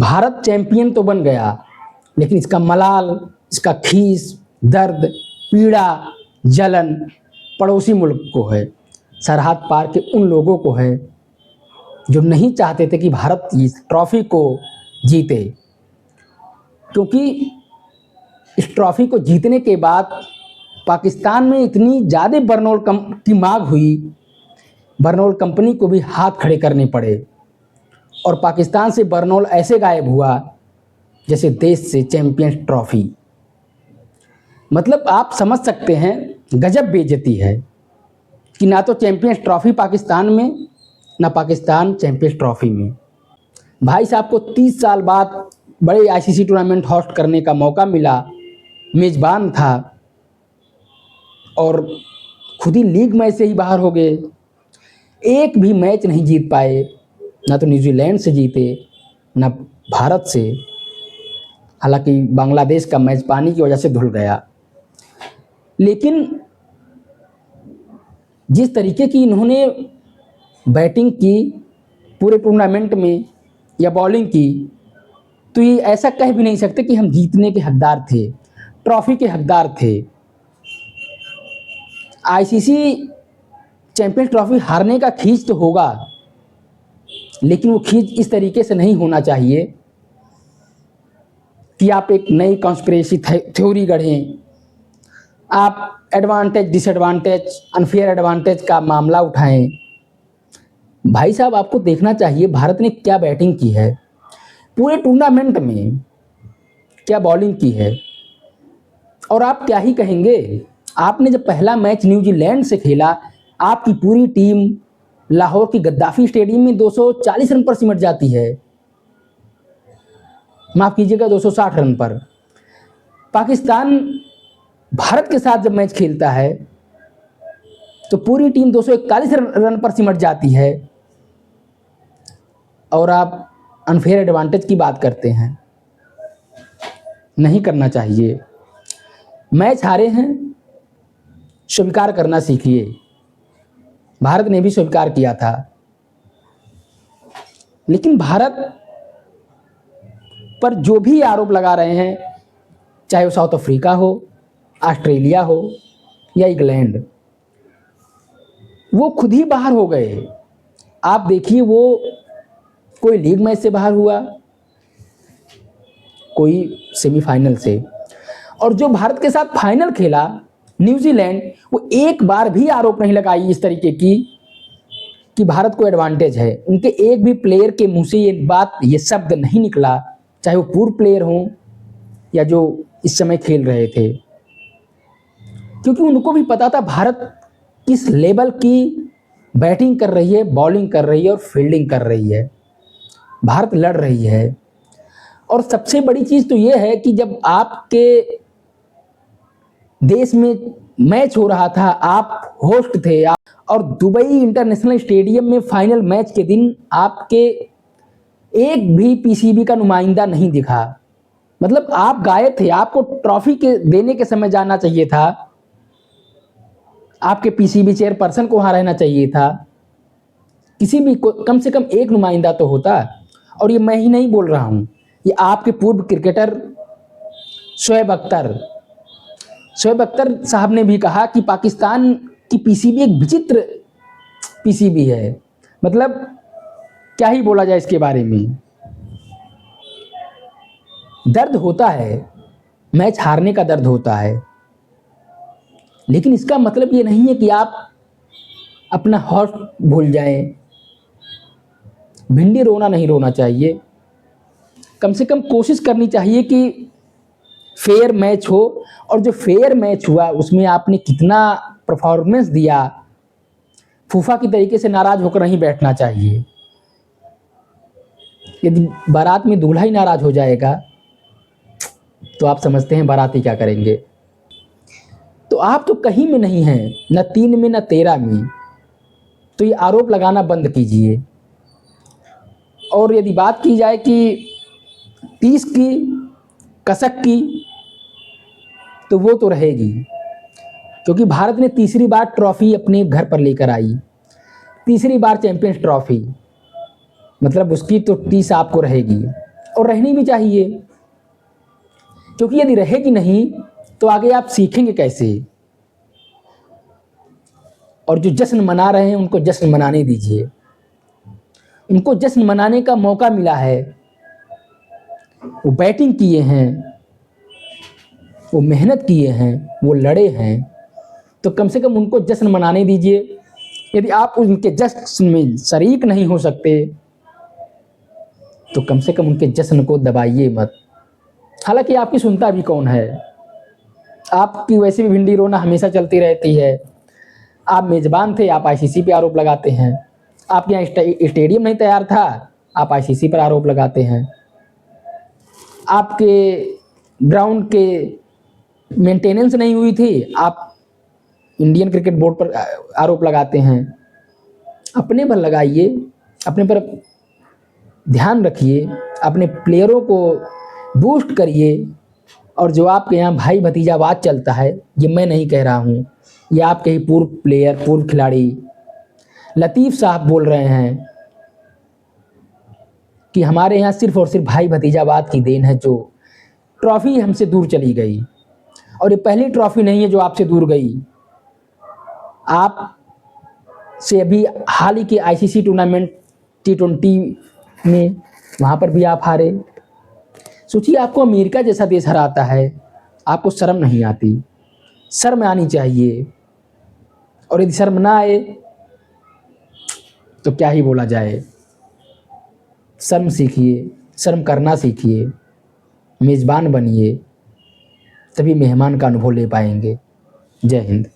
Bharat champion तो बन गया, लेकिन इसका मलाल, इसका खीस, दर्द, पीड़ा, जलन पड़ोसी मुल्क को है, सरहद पार के उन लोगों को है जो नहीं चाहते थे कि भारत इस ट्रॉफी को जीते। क्योंकि इस ट्रॉफी को जीतने के बाद पाकिस्तान में इतनी ज़्यादा बर्नौल की मांग हुई, बर्नौल कंपनी को भी हाथ खड़े करने पड़े और पाकिस्तान से बर्नौल ऐसे गायब हुआ जैसे देश से चैंपियंस ट्रॉफी। मतलब आप समझ सकते हैं गजब बेइज्जती है कि ना तो चैंपियंस ट्रॉफी पाकिस्तान में, ना पाकिस्तान चैंपियंस ट्रॉफी में। भाई साहब को 30 साल बाद बड़े आईसीसी टूर्नामेंट होस्ट करने का मौका मिला, मेज़बान था और खुद ही लीग मैच से ही बाहर हो गए। एक भी मैच नहीं जीत पाए, ना तो न्यूजीलैंड से जीते ना भारत से। हालांकि बांग्लादेश का मैच पानी की वजह से धुल गया। लेकिन जिस तरीके की इन्होंने बैटिंग की पूरे टूर्नामेंट में या बॉलिंग की, तो ये ऐसा कह भी नहीं सकते कि हम जीतने के हकदार थे, ट्रॉफी के हकदार थे। आईसीसी चैंपियंस ट्रॉफी हारने का खींच तो होगा, लेकिन वो खींच इस तरीके से नहीं होना चाहिए कि आप एक नई कॉन्स्पिरेसी थ्योरी गढ़ें, आप एडवांटेज डिसएडवांटेज अनफेयर एडवांटेज का मामला उठाएं। भाई साहब आपको देखना चाहिए भारत ने क्या बैटिंग की है पूरे टूर्नामेंट में, क्या बॉलिंग की है, और आप क्या ही कहेंगे। आपने जब पहला मैच न्यूजीलैंड से खेला, आपकी पूरी टीम लाहौर की गद्दाफी स्टेडियम में 240 रन पर सिमट जाती है, माफ़ कीजिएगा 260 रन पर। पाकिस्तान भारत के साथ जब मैच खेलता है तो पूरी टीम 241 रन पर सिमट जाती है और आप अनफेयर एडवांटेज की बात करते हैं। नहीं करना चाहिए। मैच हारे हैं, स्वीकार करना सीखिए। भारत ने भी स्वीकार किया था, लेकिन भारत पर जो भी आरोप लगा रहे हैं, चाहे वो साउथ अफ्रीका हो, ऑस्ट्रेलिया हो या इंग्लैंड, वो खुद ही बाहर हो गए। आप देखिए, वो कोई लीग मैच से बाहर हुआ, कोई सेमीफाइनल से, और जो भारत के साथ फाइनल खेला न्यूजीलैंड, वो एक बार भी आरोप नहीं लगाई इस तरीके की कि भारत को एडवांटेज है। उनके एक भी प्लेयर के मुंह से ये शब्द नहीं निकला, चाहे वो पूर्व प्लेयर हों या जो इस समय खेल रहे थे, क्योंकि उनको भी पता था भारत किस लेवल की बैटिंग कर रही है, बॉलिंग कर रही है और फील्डिंग कर रही है। भारत लड़ रही है। और सबसे बड़ी चीज़ तो ये है कि जब आपके देश में मैच हो रहा था, आप होस्ट थे, और दुबई इंटरनेशनल स्टेडियम में फाइनल मैच के दिन आपके एक भी पीसीबी का नुमाइंदा नहीं दिखा। मतलब आप गायब थे। आपको ट्रॉफी के देने के समय जाना चाहिए था, आपके पीसीबी चेयरपर्सन को वहाँ रहना चाहिए था, किसी भी कम से कम एक नुमाइंदा तो होता। और ये मैं ही नहीं बोल रहा हूँ, ये आपके पूर्व क्रिकेटर शोएब अख्तर साहब ने भी कहा कि पाकिस्तान की पीसीबी एक विचित्र पीसीबी है। मतलब क्या ही बोला जाए इसके बारे में। दर्द होता है, मैच हारने का दर्द होता है, लेकिन इसका मतलब ये नहीं है कि आप अपना हौस भूल जाएं। भिंडी रोना नहीं रोना चाहिए। कम से कम कोशिश करनी चाहिए कि फेयर मैच हो, और जो फेयर मैच हुआ उसमें आपने कितना परफॉर्मेंस दिया, फूफा की तरीके से नाराज होकर नहीं बैठना चाहिए। यदि बारात में दूल्हा ही नाराज हो जाएगा तो आप समझते हैं बाराती क्या करेंगे। तो आप तो कहीं में नहीं हैं, न 3 में न 13 में। तो ये आरोप लगाना बंद कीजिए। और यदि बात की जाए कि 30 की कसक की, तो वो तो रहेगी, क्योंकि भारत ने तीसरी बार ट्रॉफी अपने घर पर लेकर आई, तीसरी बार चैंपियंस ट्रॉफी, मतलब उसकी तो 30 आपको रहेगी। और रहनी भी चाहिए, क्योंकि यदि रहेगी नहीं तो आगे आप सीखेंगे कैसे। और जो जश्न मना रहे हैं उनको जश्न मनाने दीजिए, उनको जश्न मनाने का मौका मिला है, वो बैटिंग किए हैं, वो मेहनत किए हैं, वो लड़े हैं, तो कम से कम उनको जश्न मनाने दीजिए। यदि आप उनके जश्न में शरीक नहीं हो सकते तो कम से कम उनके जश्न को दबाइए मत। हालांकि आपकी सुनता भी कौन है, आपकी वैसे भी भिंडी रोना हमेशा चलती रहती है। आप मेजबान थे, आप आईसीसी पे आरोप लगाते हैं। आपके यहाँ स्टेडियम नहीं तैयार था, आप आईसीसी पर आरोप लगाते हैं। आपके ग्राउंड के मेंटेनेंस नहीं हुई थी, आप इंडियन क्रिकेट बोर्ड पर आरोप लगाते हैं। अपने पर लगाइए, अपने पर ध्यान रखिए, अपने प्लेयरों को बूस्ट करिए। और जो आपके यहाँ भाई भतीजावाद चलता है, ये मैं नहीं कह रहा हूँ, ये आपके ही पूर्व प्लेयर, पूर्व खिलाड़ी लतीफ़ साहब बोल रहे हैं कि हमारे यहाँ सिर्फ और सिर्फ भाई भतीजावाद की देन है जो ट्रॉफी हमसे दूर चली गई। और ये पहली ट्रॉफी नहीं है जो आपसे दूर गई। आप से अभी हाल ही के आईसीसी टूर्नामेंट T20 में, वहाँ पर भी आप हारे। सोचिए, आपको अमेरिका जैसा देश हराता है, आपको शर्म नहीं आती। शर्म आनी चाहिए, और यदि शर्म ना आए तो क्या ही बोला जाए। शर्म सीखिए, शर्म करना सीखिए, मेज़बान बनिए, तभी मेहमान का अनुभव ले पाएंगे। जय हिंद।